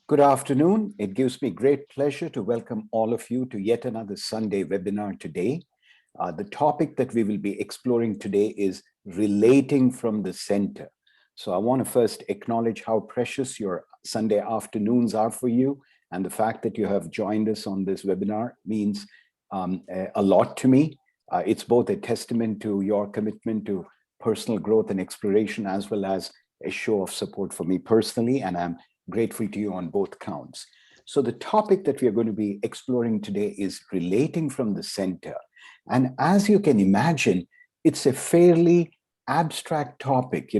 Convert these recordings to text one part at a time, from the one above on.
Good afternoon. It gives me great pleasure to welcome all of you to yet another Sunday webinar today. The topic that we will be exploring today is relating from the center. So I want to first acknowledge how precious your Sunday afternoons are for you, and the fact that you have joined us on this webinar means a lot to me. It's both a testament to your commitment to personal growth and exploration, as well as a show of support for me personally, and I'm grateful to you on both counts. So the topic that we are going to be exploring today is relating from the center. And as you can imagine, it's a fairly abstract topic.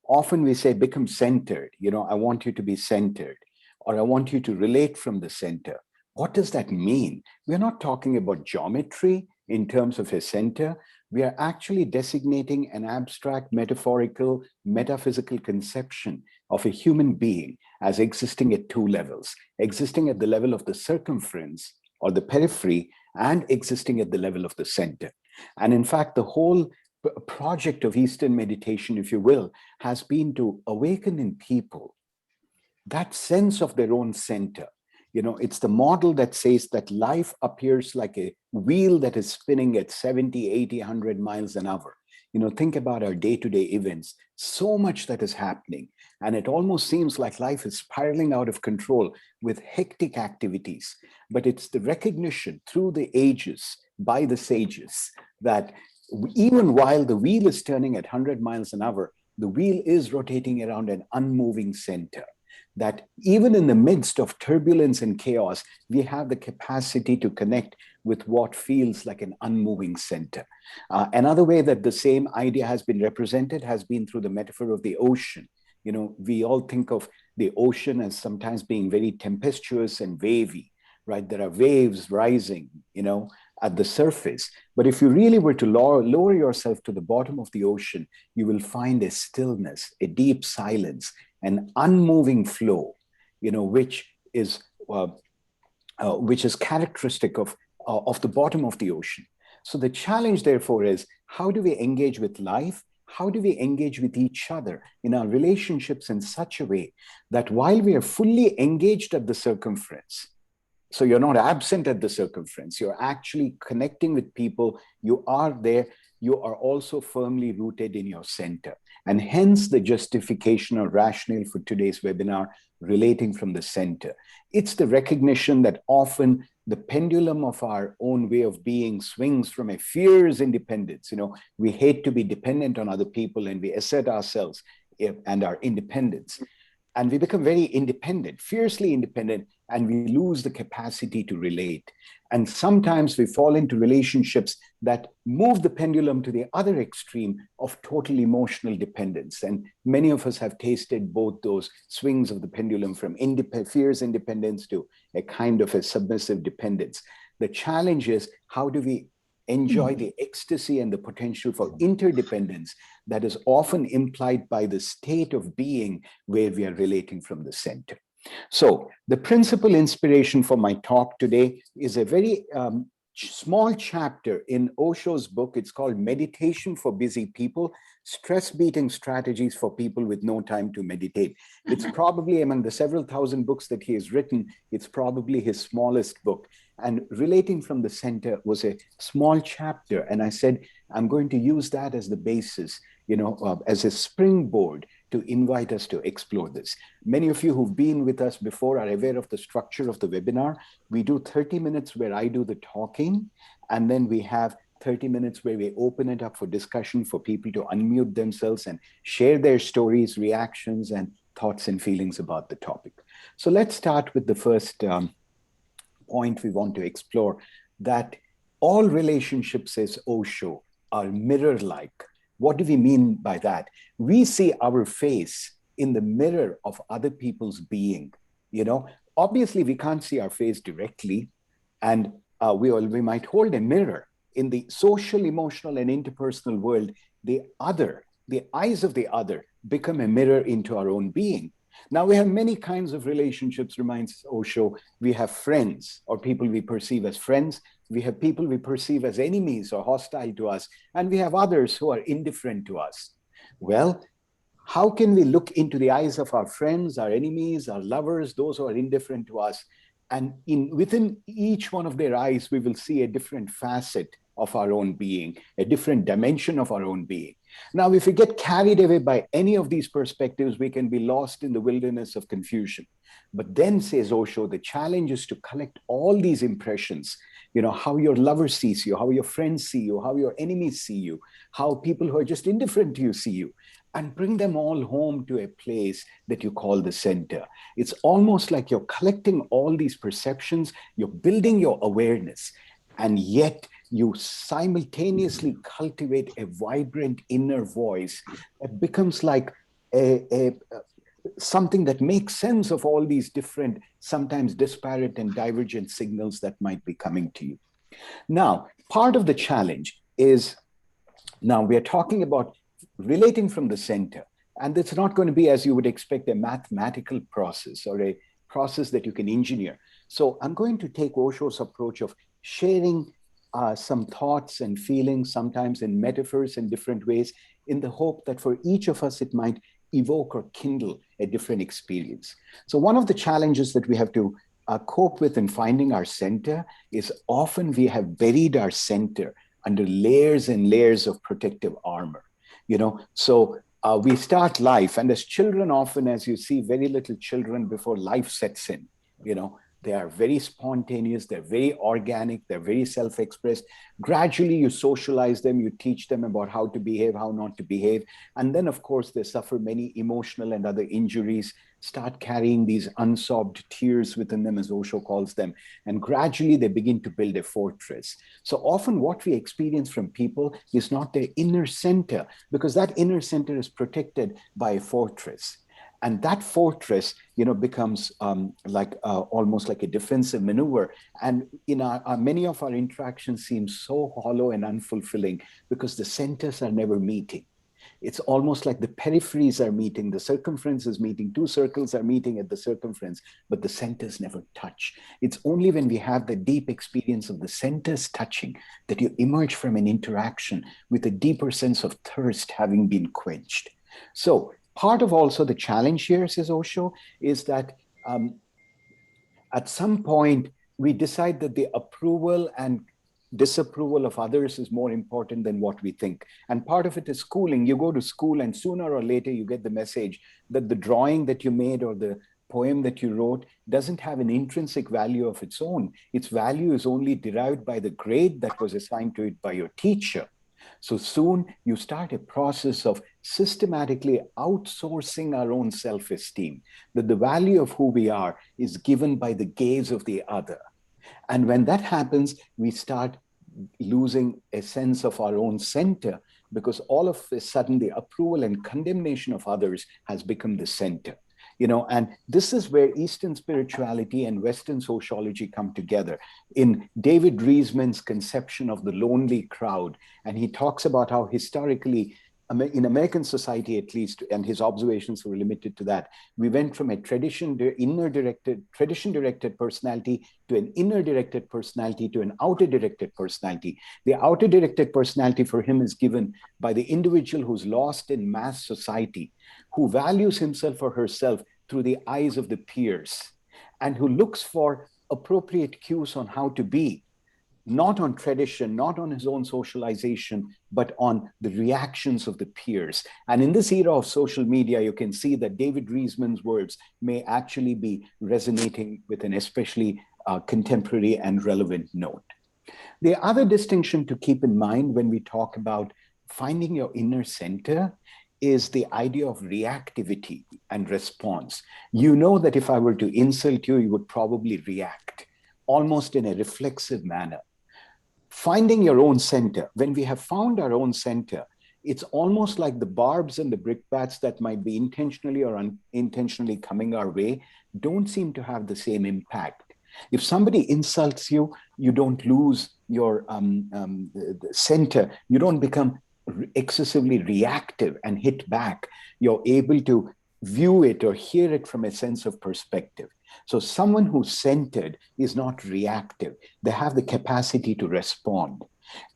Often we say become centered. I want you to be centered, or I want you to relate from the center. What does that mean? We're not talking about geometry in terms of a center. We are actually designating an abstract, metaphorical, metaphysical conception of a human being as existing at two levels, existing at the level of the circumference or the periphery, and existing at the level of the center. And in fact, the whole project of Eastern meditation, if you will, has been to awaken in people that sense of their own center. It's the model that says that life appears like a wheel that is spinning at 70, 80, 100 miles an hour. Think about our day-to-day events, so much that is happening. And it almost seems like life is spiraling out of control with hectic activities. But it's the recognition through the ages by the sages that even while the wheel is turning at 100 miles an hour, the wheel is rotating around an unmoving center. That even in the midst of turbulence and chaos, we have the capacity to connect with what feels like an unmoving center. Another way that the same idea has been represented has been through the metaphor of the ocean. We all think of the ocean as sometimes being very tempestuous and wavy, right? There are waves rising, at the surface. But if you really were to lower yourself to the bottom of the ocean, you will find a stillness, a deep silence, an unmoving flow, which is characteristic of the bottom of the ocean. So the challenge, therefore, is how do we engage with life? How do we engage with each other in our relationships in such a way that while we are fully engaged at the circumference, so you're not absent at the circumference, you're actually connecting with people, you are there, you are also firmly rooted in your center. And hence the justification or rationale for today's webinar, relating from the center. It's the recognition that often the pendulum of our own way of being swings from a fierce independence. We hate to be dependent on other people, and we assert ourselves and our independence. And we become very independent, fiercely independent, and we lose the capacity to relate. And sometimes we fall into relationships that move the pendulum to the other extreme of total emotional dependence. And many of us have tasted both those swings of the pendulum from fierce independence to a kind of a submissive dependence. The challenge is, how do we enjoy the ecstasy and the potential for interdependence that is often implied by the state of being where we are relating from the center? So the principal inspiration for my talk today is a very small chapter in Osho's book. It's called Meditation for Busy People, Stress Beating Strategies for People with No Time to Meditate. It's probably among the several thousand books that he has written, it's probably his smallest book. And relating from the center was a small chapter. And I said, I'm going to use that as the basis, as a springboard to invite us to explore this. Many of you who've been with us before are aware of the structure of the webinar. We do 30 minutes where I do the talking, and then we have 30 minutes where we open it up for discussion for people to unmute themselves and share their stories, reactions, and thoughts and feelings about the topic. So let's start with the first point we want to explore, that all relationships, says Osho, are mirror-like. What do we mean by that? We see our face in the mirror of other people's being. Obviously we can't see our face directly, and we might hold a mirror. In the social, emotional, and interpersonal world, the eyes of the other become a mirror into our own being. Now, we have many kinds of relationships, reminds Osho. We have friends, or people we perceive as friends. We have people we perceive as enemies or hostile to us. And we have others who are indifferent to us. Well, How can we look into the eyes of our friends, our enemies, our lovers, those who are indifferent to us? And within each one of their eyes, we will see a different facet of our own being, a different dimension of our own being. Now, if we get carried away by any of these perspectives, we can be lost in the wilderness of confusion. But then, says Osho, the challenge is to collect all these impressions, how your lover sees you, how your friends see you, how your enemies see you, how people who are just indifferent to you see you, and bring them all home to a place that you call the center. It's almost like you're collecting all these perceptions, you're building your awareness, and yet you simultaneously cultivate a vibrant inner voice that becomes like something that makes sense of all these different, sometimes disparate and divergent signals that might be coming to you. Now, part of the challenge is, now we are talking about relating from the center, and it's not going to be, as you would expect, a mathematical process or a process that you can engineer. So I'm going to take Osho's approach of sharing some thoughts and feelings, sometimes in metaphors in different ways, in the hope that for each of us, it might evoke or kindle a different experience. So one of the challenges that we have to cope with in finding our center is often we have buried our center under layers and layers of protective armor. So we start life, and as children, often, as you see very little children before life sets in, they are very spontaneous, they're very organic, they're very self-expressed. Gradually, you socialize them, you teach them about how to behave, how not to behave. And then, of course, they suffer many emotional and other injuries, start carrying these unsobbed tears within them, as Osho calls them. And gradually, they begin to build a fortress. So often what we experience from people is not their inner center, because that inner center is protected by a fortress. And that fortress, becomes almost like a defensive maneuver. And in many of our interactions seem so hollow and unfulfilling because the centers are never meeting. It's almost like the peripheries are meeting, the circumference is meeting, two circles are meeting at the circumference, but the centers never touch. It's only when we have the deep experience of the centers touching that you emerge from an interaction with a deeper sense of thirst having been quenched. So part of also the challenge here, says Osho, is that at some point we decide that the approval and disapproval of others is more important than what we think. And part of it is schooling. You go to school and sooner or later you get the message that the drawing that you made or the poem that you wrote doesn't have an intrinsic value of its own. Its value is only derived by the grade that was assigned to it by your teacher. So soon you start a process of systematically outsourcing our own self-esteem, that the value of who we are is given by the gaze of the other. And when that happens, we start losing a sense of our own center, because all of a sudden the approval and condemnation of others has become the center. And this is where Eastern spirituality and Western sociology come together in David Riesman's conception of the lonely crowd. And he talks about how historically, in American society at least, and his observations were limited to that, we went from a tradition-directed personality to an inner-directed personality to an outer-directed personality. The outer-directed personality for him is given by the individual who's lost in mass society, who values himself or herself through the eyes of the peers, and who looks for appropriate cues on how to be, not on tradition, not on his own socialization, but on the reactions of the peers. And in this era of social media, you can see that David Riesman's words may actually be resonating with an especially contemporary and relevant note. The other distinction to keep in mind when we talk about finding your inner center is the idea of reactivity and response. You know that if I were to insult you, you would probably react, almost in a reflexive manner. Finding your own center, when we have found our own center, it's almost like the barbs and the brickbats that might be intentionally or unintentionally coming our way don't seem to have the same impact. If somebody insults you, you don't lose your center. You don't become excessively reactive and hit back. You're able to view it or hear it from a sense of perspective. So someone who's centered is not reactive. They have the capacity to respond.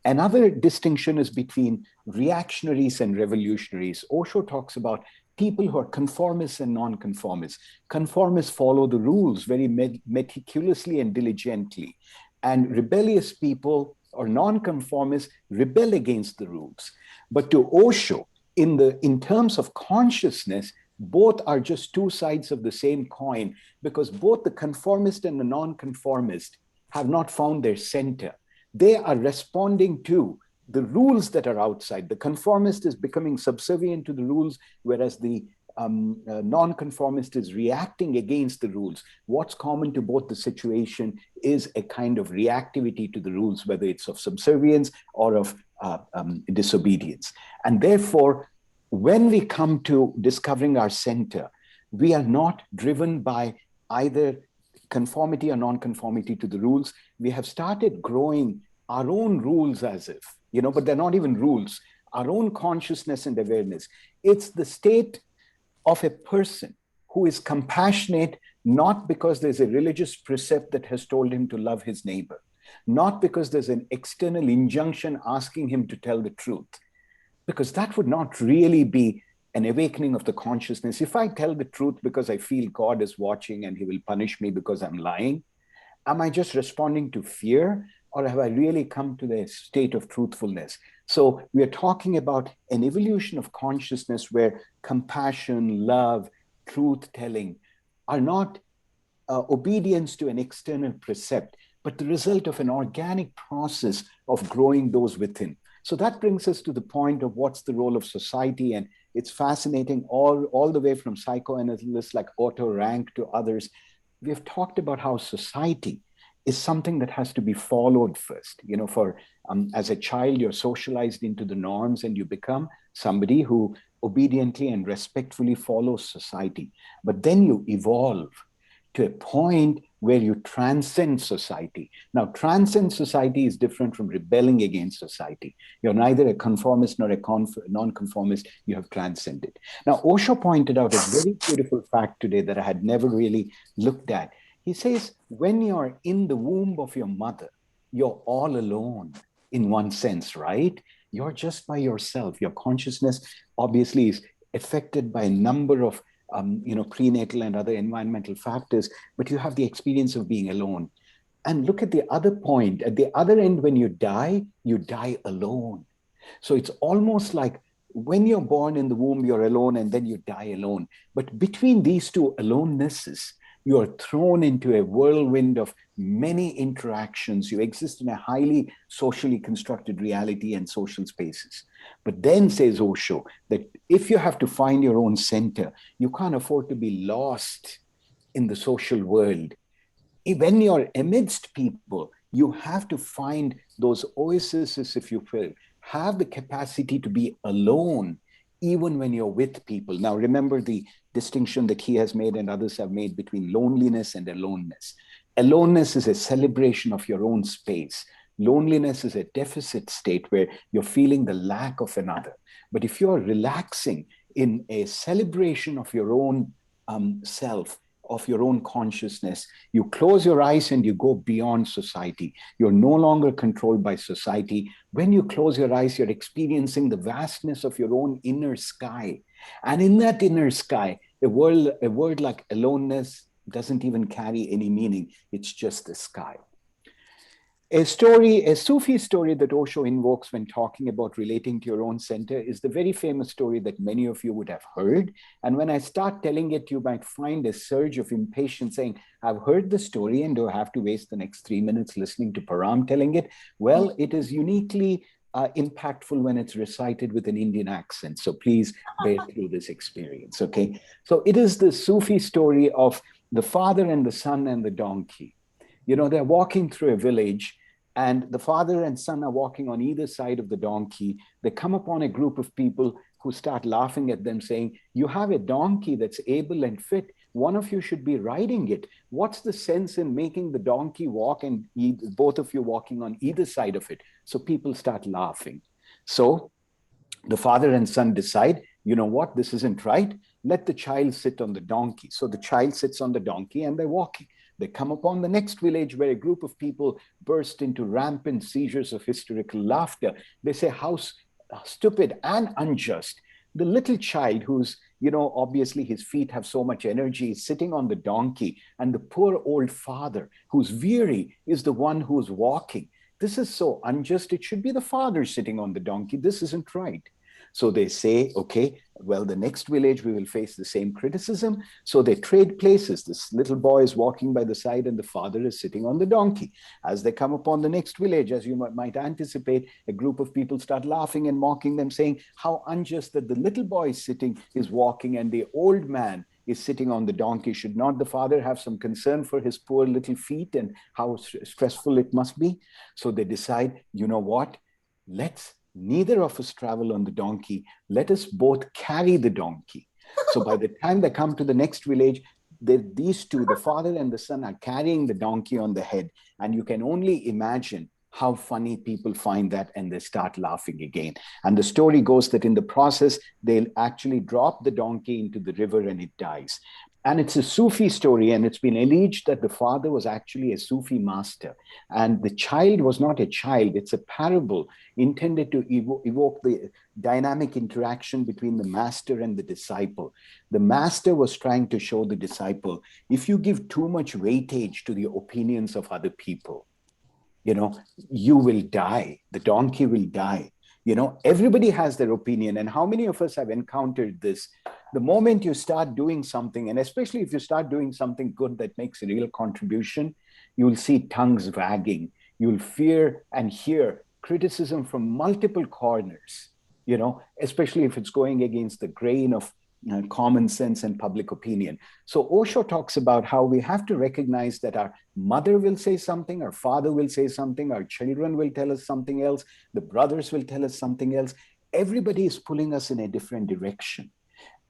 Another distinction is between reactionaries and revolutionaries. Osho talks about people who are conformists and non-conformists. Conformists follow the rules very meticulously and diligently. And rebellious people or non-conformists rebel against the rules. But to Osho, in terms of consciousness, both are just two sides of the same coin, because both the conformist and the non-conformist have not found their center. They are responding to the rules that are outside. The conformist is becoming subservient to the rules, whereas the non-conformist is reacting against the rules. What's common to both the situation is a kind of reactivity to the rules, whether it's of subservience or of disobedience. And therefore, when we come to discovering our center, we are not driven by either conformity or non-conformity to the rules. We have started growing our own rules as if, but they're not even rules, our own consciousness and awareness. It's the state of a person who is compassionate, not because there's a religious precept that has told him to love his neighbor, not because there's an external injunction asking him to tell the truth, because that would not really be an awakening of the consciousness. If I tell the truth because I feel God is watching and he will punish me because I'm lying, am I just responding to fear, or have I really come to the state of truthfulness? So we are talking about an evolution of consciousness where compassion, love, truth-telling are not obedience to an external precept, but the result of an organic process of growing those within. So that brings us to the point of what's the role of society. And it's fascinating, all the way from psychoanalysts like Otto Rank to others. We've talked about how society is something that has to be followed first. As a child, you're socialized into the norms and you become somebody who obediently and respectfully follows society. But then you evolve to a point where you transcend society. Now, transcend society is different from rebelling against society. You're neither a conformist nor a non-conformist. You have transcended. Now, Osho pointed out a very beautiful fact today that I had never really looked at. He says, when you're in the womb of your mother, you're all alone in one sense, right? You're just by yourself. Your consciousness obviously is affected by a number of prenatal and other environmental factors, but you have the experience of being alone. And look at the other point. At the other end, when you die alone. So it's almost like when you're born in the womb, you're alone, and then you die alone. But between these two alonenesses, you are thrown into a whirlwind of many interactions. You exist in a highly socially constructed reality and social spaces. But then, says Osho, that if you have to find your own center, you can't afford to be lost in the social world. When you're amidst people, you have to find those oases, if you will, have the capacity to be alone, even when you're with people. Now, remember the distinction that he has made and others have made between loneliness and aloneness. Aloneness is a celebration of your own space. Loneliness is a deficit state where you're feeling the lack of another. But if you're relaxing in a celebration of your own self, of your own consciousness, you close your eyes and you go beyond society. You're no longer controlled by society. When you close your eyes, you're experiencing the vastness of your own inner sky. And in that inner sky, a word like aloneness doesn't even carry any meaning. It's just the sky. A Sufi story that Osho invokes when talking about relating to your own center is the very famous story that many of you would have heard. And when I start telling it, you might find a surge of impatience saying, I've heard the story and do I have to waste the next 3 minutes listening to Param telling it? Well, it is uniquely impactful when it's recited with an Indian accent. So please bear through this experience, okay? So it is the Sufi story of the father and the son and the donkey. They're walking through a village, and the father and son are walking on either side of the donkey. They come upon a group of people who start laughing at them, saying, you have a donkey that's able and fit. One of you should be riding it. What's the sense in making the donkey walk and both of you walking on either side of it? So people start laughing. So the father and son decide, you know what, this isn't right. Let the child sit on the donkey. So the child sits on the donkey and they're walking. They come upon the next village where a group of people burst into rampant seizures of hysterical laughter. They say, how stupid and unjust. The little child who's, obviously his feet have so much energy, he's sitting on the donkey, and the poor old father who's weary is the one who's walking. This is so unjust. It should be the father sitting on the donkey. This isn't right. So they say, okay, well, the next village we will face the same criticism. So they trade places. This little boy is walking by the side and the father is sitting on the donkey. As they come upon the next village, as you might anticipate, a group of people start laughing and mocking them, saying how unjust that the little boy is walking and the old man is sitting on the donkey. Should not the father have some concern for his poor little feet and how stressful it must be? So they decide, you know what? Let's neither of us travel on the donkey. Let us both carry the donkey. So by the time they come to the next village, these two, the father and the son, are carrying the donkey on the head. And you can only imagine how funny people find that, and they start laughing again. And the story goes that in the process, they'll actually drop the donkey into the river and it dies. And it's a Sufi story, and it's been alleged that the father was actually a Sufi master. And the child was not a child. It's a parable intended to evoke the dynamic interaction between the master and the disciple. The master was trying to show the disciple, if you give too much weightage to the opinions of other people, you will die. The donkey will die. Everybody has their opinion. And how many of us have encountered this? The moment you start doing something, and especially if you start doing something good that makes a real contribution, you will see tongues wagging. You'll fear and hear criticism from multiple corners, especially if it's going against the grain of common sense and public opinion. So Osho talks about how we have to recognize that our mother will say something, our father will say something, our children will tell us something else, the brothers will tell us something else. Everybody is pulling us in a different direction.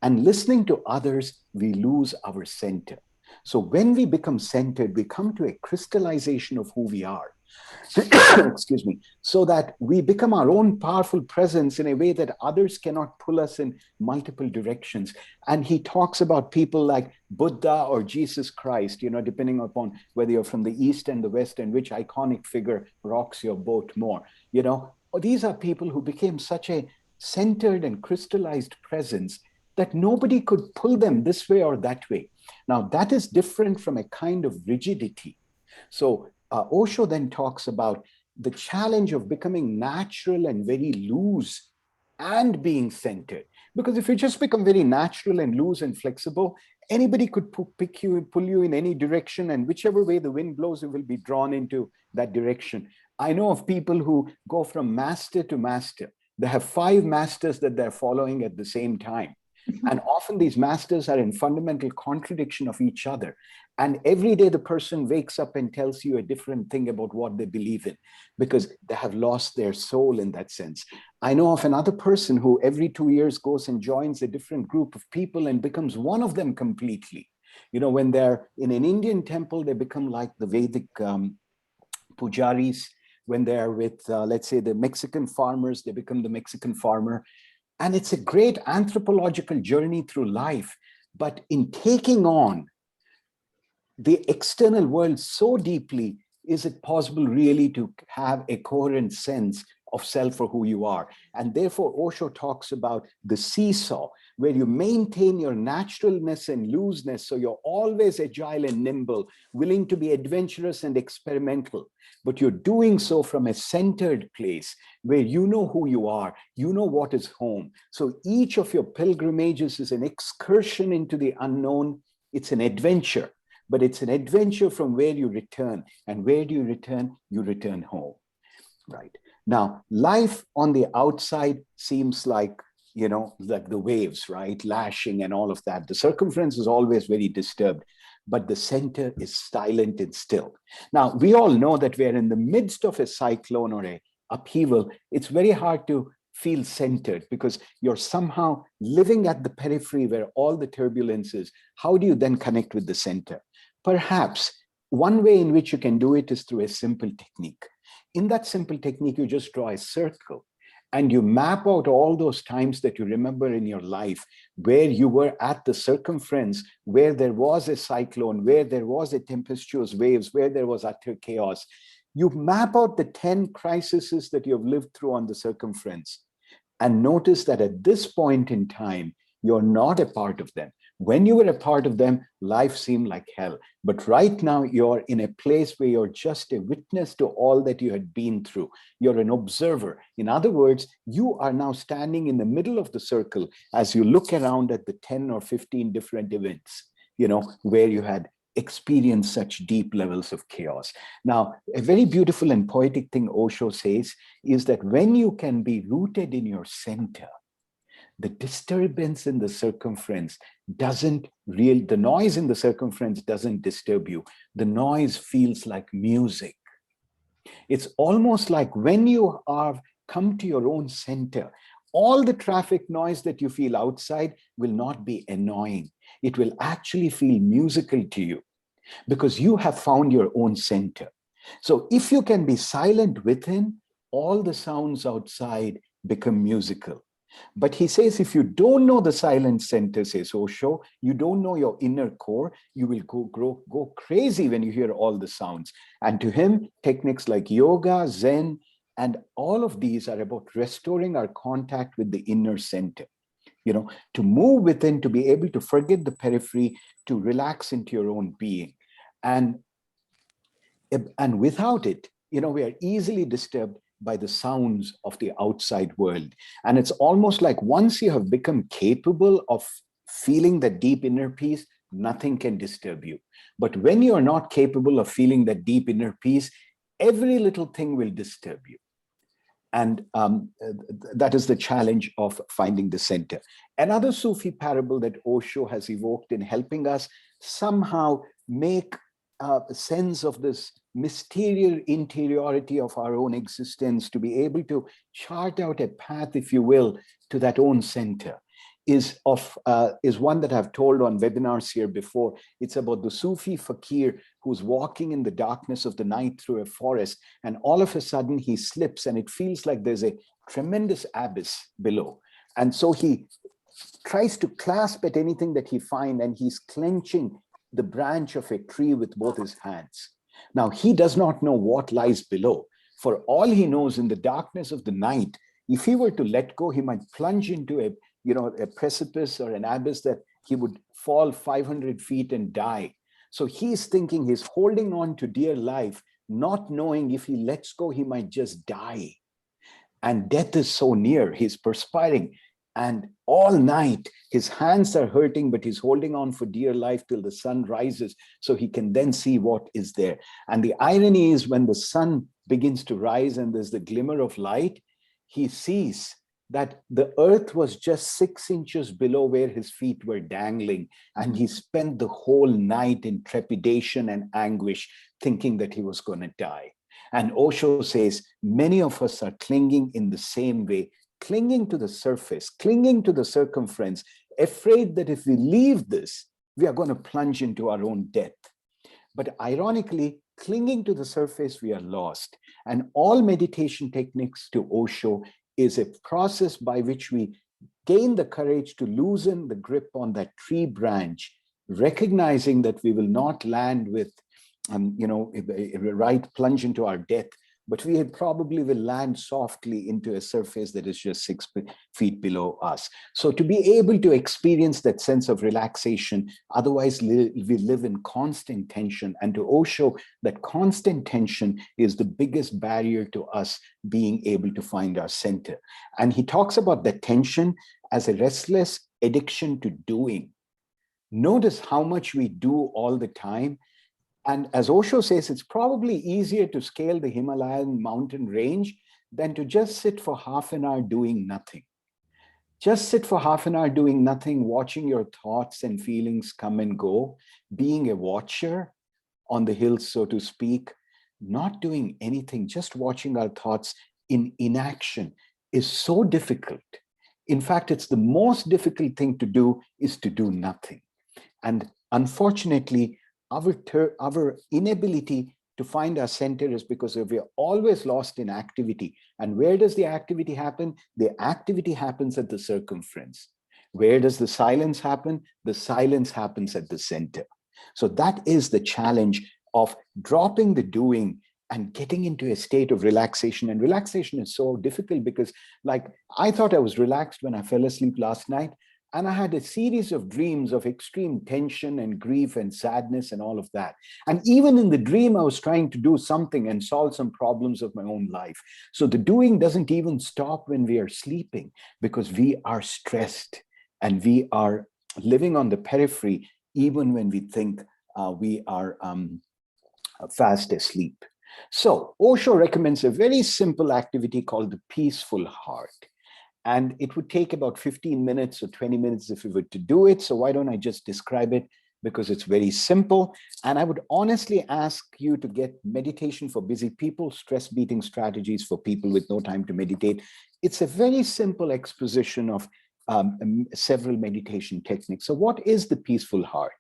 And listening to others, we lose our center. So when we become centered, we come to a crystallization of who we are. Excuse me, so that we become our own powerful presence in a way that others cannot pull us in multiple directions. And he talks about people like Buddha or Jesus Christ, depending upon whether you're from the East and the West and which iconic figure rocks your boat more. These are people who became such a centered and crystallized presence that nobody could pull them this way or that way. Now, that is different from a kind of rigidity. So Osho then talks about the challenge of becoming natural and very loose and being centered. Because if you just become very natural and loose and flexible, anybody could pull you in any direction, and whichever way the wind blows, you will be drawn into that direction. I know of people who go from master to master. They have 5 masters that they're following at the same time. And often these masters are in fundamental contradiction of each other. And every day the person wakes up and tells you a different thing about what they believe in, because they have lost their soul in that sense. I know of another person who every 2 years goes and joins a different group of people and becomes one of them completely. When they're in an Indian temple, they become like the Vedic pujaris. When they're with, let's say, the Mexican farmers, they become the Mexican farmer. And it's a great anthropological journey through life. But in taking on the external world so deeply, is it possible really to have a coherent sense of self for who you are? And therefore, Osho talks about the seesaw, where you maintain your naturalness and looseness, so you're always agile and nimble, willing to be adventurous and experimental. But you're doing so from a centered place where you know who you are, you know what is home. So each of your pilgrimages is an excursion into the unknown. It's an adventure. But it's an adventure from where you return. And where do you return? You return home, right? Now, life on the outside seems like, like the waves, right? Lashing and all of that. The circumference is always very disturbed, but the center is silent and still. Now, we all know that we're in the midst of a cyclone or a upheaval. It's very hard to feel centered because you're somehow living at the periphery where all the turbulence is. How do you then connect with the center? Perhaps one way in which you can do it is through a simple technique. In that simple technique, you just draw a circle and you map out all those times that you remember in your life where you were at the circumference, where there was a cyclone, where there was a tempestuous waves, where there was utter chaos. You map out the 10 crises that you have lived through on the circumference and notice that at this point in time, You're not a part of them. When you were a part of them, life seemed like hell. But right now, you're in a place where you're just a witness to all that you had been through. You're an observer. In other words, you are now standing in the middle of the circle as you look around at the 10 or 15 different events, where you had experienced such deep levels of chaos. Now, a very beautiful and poetic thing Osho says is that when you can be rooted in your center, the disturbance in the circumference the noise in the circumference doesn't disturb you. The noise feels like music. It's almost like when you are come to your own center, all the traffic noise that you feel outside will not be annoying. It will actually feel musical to you because you have found your own center. So if you can be silent within, all the sounds outside become musical. But he says, if you don't know the silent center, says Osho, you don't know your inner core, you will go crazy when you hear all the sounds. And to him, techniques like yoga, Zen, and all of these are about restoring our contact with the inner center. To move within, to be able to forget the periphery, to relax into your own being. And without it, we are easily disturbed by the sounds of the outside world. And it's almost like once you have become capable of feeling that deep inner peace, nothing can disturb you. But when you are not capable of feeling that deep inner peace, every little thing will disturb you. And that is the challenge of finding the center. Another Sufi parable that Osho has evoked in helping us somehow make sense of this mysterious interiority of our own existence, to be able to chart out a path, if you will, to that own center, is one that I've told on webinars here before. It's about the Sufi fakir who's walking in the darkness of the night through a forest, and all of a sudden he slips and it feels like there's a tremendous abyss below. And so he tries to clasp at anything that he finds, and he's clenching the branch of a tree with both his hands. Now, he does not know what lies below. For all he knows, in the darkness of the night, if he were to let go, he might plunge into a precipice or an abyss that he would fall 500 feet and die. So he's thinking, he's holding on to dear life, not knowing if he lets go, he might just die. And death is so near, he's perspiring. And all night, his hands are hurting, but he's holding on for dear life till the sun rises so he can then see what is there. And the irony is, when the sun begins to rise and there's the glimmer of light, he sees that the earth was just 6 inches below where his feet were dangling. And he spent the whole night in trepidation and anguish, thinking that he was going to die. And Osho says, many of us are clinging in the same way, clinging to the surface, clinging to the circumference, afraid that if we leave this, we are going to plunge into our own death. But ironically, clinging to the surface, we are lost. And all meditation techniques to Osho is a process by which we gain the courage to loosen the grip on that tree branch, recognizing that we will not land with, a right plunge into our death, but we probably will land softly into a surface that is just 6 feet below us. So to be able to experience that sense of relaxation, otherwise we live in constant tension. And to Osho, that constant tension is the biggest barrier to us being able to find our center. And he talks about the tension as a restless addiction to doing. Notice how much we do all the time. And as Osho says, it's probably easier to scale the Himalayan mountain range than to just sit for half an hour doing nothing. Just sit for half an hour doing nothing, watching your thoughts and feelings come and go, being a watcher on the hills, so to speak, not doing anything, just watching our thoughts in inaction is so difficult. In fact, it's the most difficult thing to do is to do nothing. And unfortunately, our inability to find our center is because we're always lost in activity. And where does the activity happen? The activity happens at the circumference. Where does the silence happen? The silence happens at the center. So that is the challenge of dropping the doing and getting into a state of relaxation. And relaxation is so difficult because, like, I thought I was relaxed when I fell asleep last night. And I had a series of dreams of extreme tension and grief and sadness and all of that. And even in the dream, I was trying to do something and solve some problems of my own life. So the doing doesn't even stop when we are sleeping, because we are stressed and we are living on the periphery, even when we think we are fast asleep. So Osho recommends a very simple activity called the peaceful heart. And it would take about 15 minutes or 20 minutes if we were to do it. So why don't I just describe it? Because it's very simple. And I would honestly ask you to get meditation for busy people, stress beating strategies for people with no time to meditate. It's a very simple exposition of several meditation techniques. So what is the peaceful heart?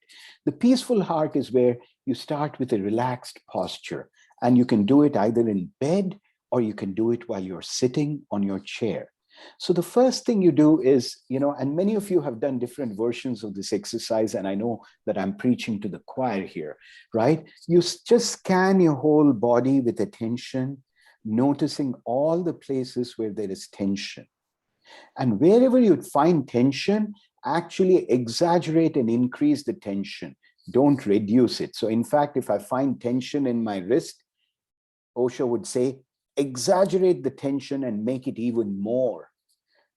The peaceful heart is where you start with a relaxed posture, and you can do it either in bed or you can do it while you're sitting on your chair. So the first thing you do is, and many of you have done different versions of this exercise, and I know that I'm preaching to the choir here, right? You just scan your whole body with attention, noticing all the places where there is tension. And wherever you find tension, actually exaggerate and increase the tension. Don't reduce it. So in fact, if I find tension in my wrist, Osho would say, exaggerate the tension and make it even more.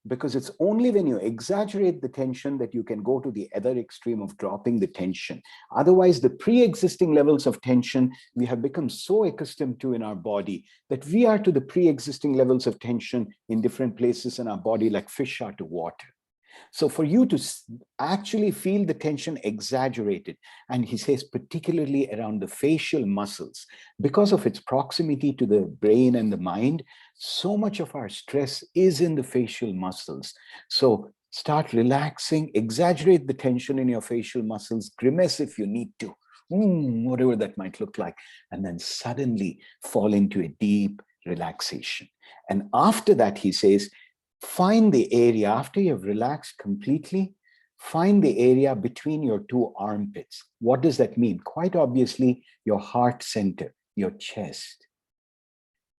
Because it's only when you exaggerate the tension that you can go to the other extreme of dropping the tension. Otherwise, the pre-existing levels of tension we have become so accustomed to in our body that we are to the pre-existing levels of tension in different places in our body like fish are to water. So for you to actually feel the tension exaggerated, and he says particularly around the facial muscles, because of its proximity to the brain and the mind, so much of our stress is in the facial muscles. So start relaxing, exaggerate the tension in your facial muscles, grimace if you need to, whatever that might look like, and then suddenly fall into a deep relaxation. And after that, he says, find the area, after you've relaxed completely, find the area between your two armpits. What does that mean? Quite obviously, your heart center, your chest.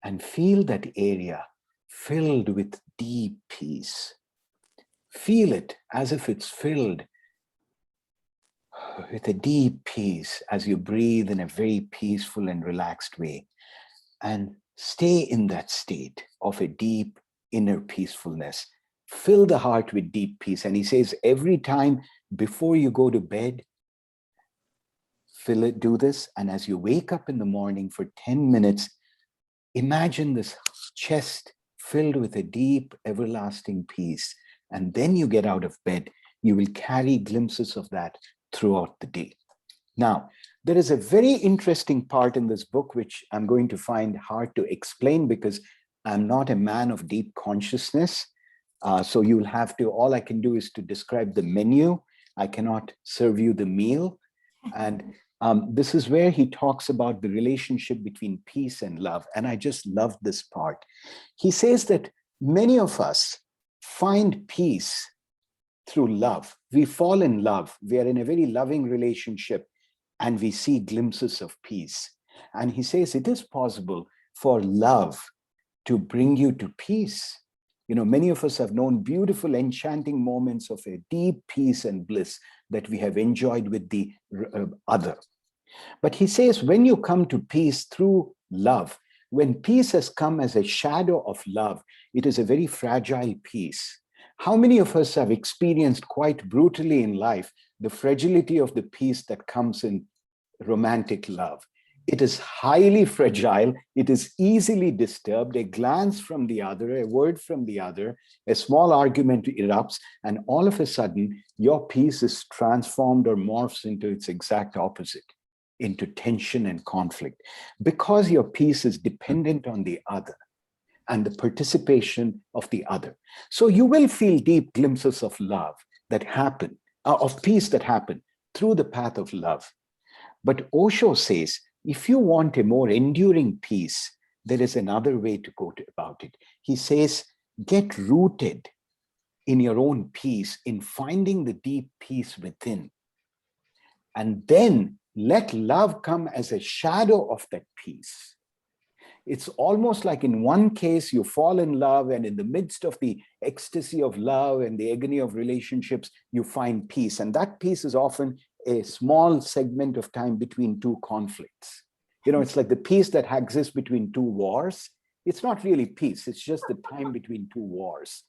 And feel that area filled with deep peace. Feel it as if it's filled with a deep peace as you breathe in a very peaceful and relaxed way. And stay in that state of a deep inner peacefulness. Fill the heart with deep peace. And he says, every time before you go to bed, do this. And as you wake up in the morning for 10 minutes, imagine this chest filled with a deep, everlasting peace. And then you get out of bed, you will carry glimpses of that throughout the day. Now, there is a very interesting part in this book, which I'm going to find hard to explain because I'm not a man of deep consciousness. So you'll have to, all I can do is to describe the menu. I cannot serve you the meal. And this is where he talks about the relationship between peace and love. And I just love this part. He says that many of us find peace through love. We fall in love. We are in a very loving relationship and we see glimpses of peace. And he says it is possible for love to bring you to peace. Many of us have known beautiful, enchanting moments of a deep peace and bliss that we have enjoyed with the other. But he says, when you come to peace through love, when peace has come as a shadow of love, it is a very fragile peace. How many of us have experienced quite brutally in life the fragility of the peace that comes in romantic love? It is highly fragile. It is easily disturbed. A glance from the other, a word from the other, a small argument erupts, and all of a sudden, your peace is transformed or morphs into its exact opposite, into tension and conflict, because your peace is dependent on the other and the participation of the other. So you will feel deep glimpses of love that happen, of peace that happen through the path of love. But Osho says, if you want a more enduring peace, there is another way to go about it. He says, get rooted in your own peace, in finding the deep peace within. And then let love come as a shadow of that peace. It's almost like in one case, you fall in love, and in the midst of the ecstasy of love and the agony of relationships, you find peace. And that peace is often a small segment of time between two conflicts. It's like the peace that exists between two wars. It's not really peace, it's just the time between two wars.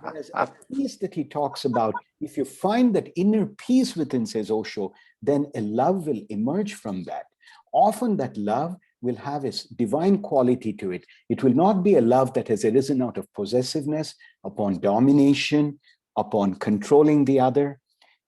Whereas a peace that he talks about, if you find that inner peace within, says Osho, then a love will emerge from that. Often that love will have a divine quality to it. It will not be a love that has arisen out of possessiveness, upon domination, upon controlling the other.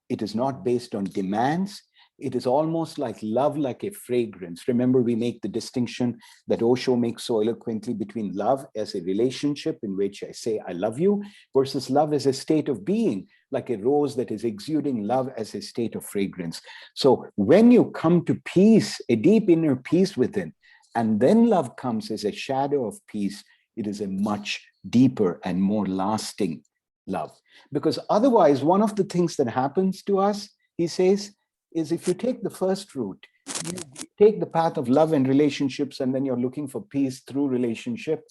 It is not based on demands. It is almost like love, like a fragrance. Remember, we make the distinction that Osho makes so eloquently between love as a relationship in which I say, I love you, versus love as a state of being, like a rose that is exuding love as a state of fragrance. So when you come to peace, a deep inner peace within, and then love comes as a shadow of peace, it is a much deeper and more lasting love. Because otherwise, one of the things that happens to us, he says, is if you take the first route, you take the path of love and relationships, and then you're looking for peace through relationship,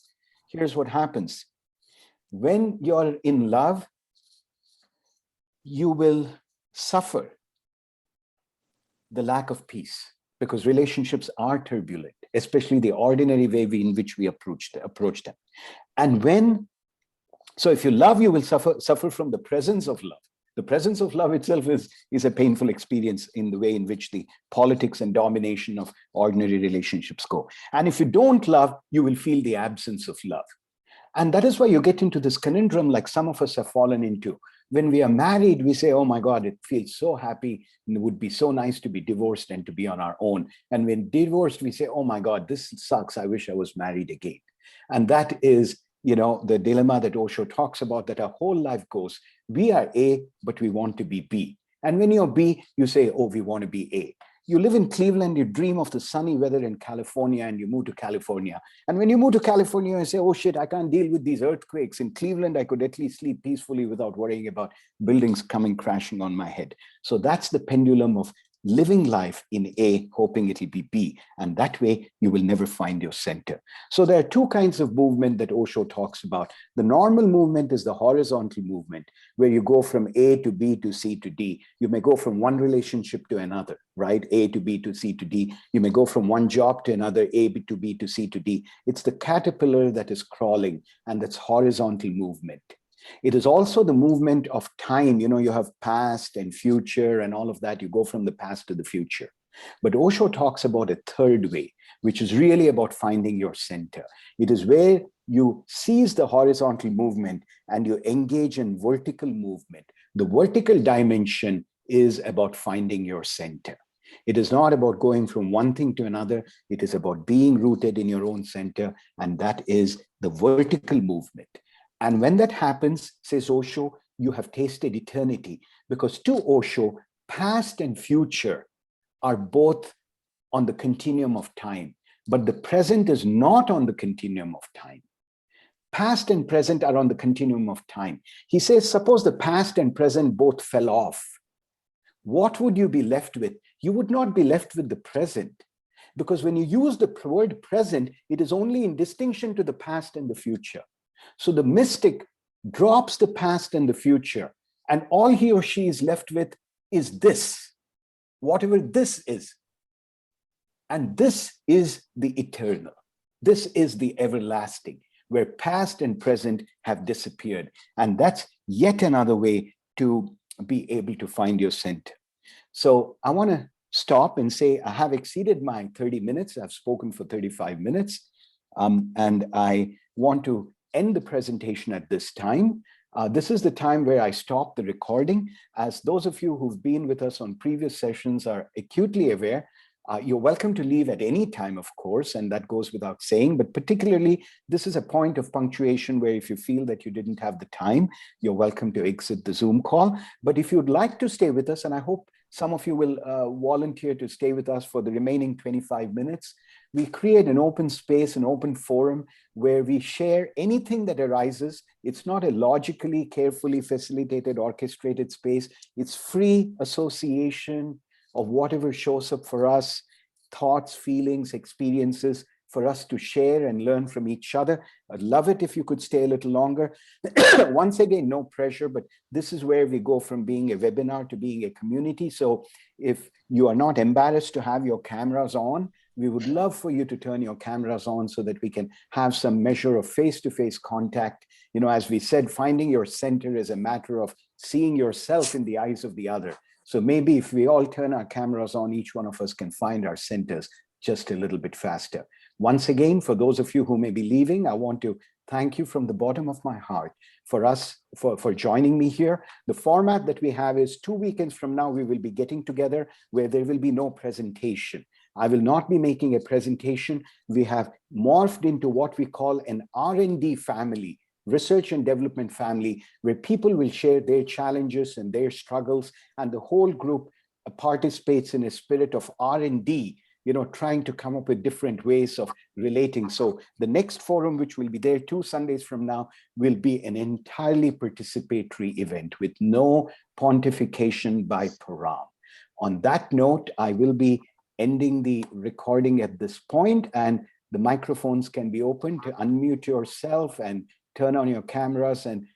here's what happens. When you're in love, you will suffer the lack of peace, because relationships are turbulent, especially the ordinary way in which we approach them. And so if you love, you will suffer from the presence of love. The presence of love itself is a painful experience in the way in which the politics and domination of ordinary relationships go. And if you don't love, you will feel the absence of love. And that is why you get into this conundrum like some of us have fallen into. When we are married, we say, oh my God, it feels so happy, and it would be so nice to be divorced and to be on our own. And when divorced, we say, oh my God, this sucks. I wish I was married again. And that is, the dilemma that Osho talks about, that our whole life goes, we are A, but we want to be B. And when you're B, you say, oh, we want to be A. You live in Cleveland, you dream of the sunny weather in California, and you move to California. And when you move to California, you say, oh shit, I can't deal with these earthquakes. In Cleveland, I could at least sleep peacefully without worrying about buildings coming crashing on my head. So that's the pendulum of living life in A, hoping it'll be B. And that way, you will never find your center. So there are two kinds of movement that Osho talks about. The normal movement is the horizontal movement, where you go from A to B to C to D. You may go from one relationship to another, right? A to B to C to D. You may go from one job to another, A to B to C to D. It's the caterpillar that is crawling, and that's horizontal movement. It is also the movement of time. You have past and future and all of that. You go from the past to the future. But Osho talks about a third way, which is really about finding your center. It is where you seize the horizontal movement and you engage in vertical movement. The vertical dimension is about finding your center. It is not about going from one thing to another. It is about being rooted in your own center, and that is the vertical movement. And when that happens, says Osho, you have tasted eternity, because to Osho, past and future are both on the continuum of time, but the present is not on the continuum of time. Past and present are on the continuum of time. He says, suppose the past and present both fell off. What would you be left with? You would not be left with the present, because when you use the word present, it is only in distinction to the past and the future. So the mystic drops the past and the future, and all he or she is left with is this, whatever this is. And this is the eternal. This is the everlasting, where past and present have disappeared. And that's yet another way to be able to find your center. So I want to stop and say I have exceeded my 30 minutes. I've spoken for 35 minutes. And I want to end the presentation at this time. This is the time where I stop the recording. As those of you who've been with us on previous sessions are acutely aware, you're welcome to leave at any time, of course, and that goes without saying, but particularly this is a point of punctuation where if you feel that you didn't have the time, you're welcome to exit the Zoom call. But if you'd like to stay with us, and I hope some of you will volunteer to stay with us for the remaining 25 minutes, we create an open space, an open forum where we share anything that arises. It's not a logically, carefully facilitated, orchestrated space. It's free association of whatever shows up for us, thoughts, feelings, experiences for us to share and learn from each other. I'd love it if you could stay a little longer. Once again, no pressure, but this is where we go from being a webinar to being a community. So if you are not embarrassed to have your cameras on, we would love for you to turn your cameras on so that we can have some measure of face-to-face contact. You know, as we said, finding your center is a matter of seeing yourself in the eyes of the other. So maybe if we all turn our cameras on, each one of us can find our centers just a little bit faster. Once again, for those of you who may be leaving, I want to thank you from the bottom of my heart for joining me here. The format that we have is 2 weekends from now, we will be getting together where there will be no presentation. I will not be making a presentation. We have morphed into what we call an R&D family, research and development family, where people will share their challenges and their struggles, and the whole group participates in a spirit of R&D, you know, trying to come up with different ways of relating. So the next forum, which will be there 2 Sundays from now, will be an entirely participatory event with no pontification by Param. On that note, I will be ending the recording at this point, and the microphones can be opened to unmute yourself and turn on your cameras. And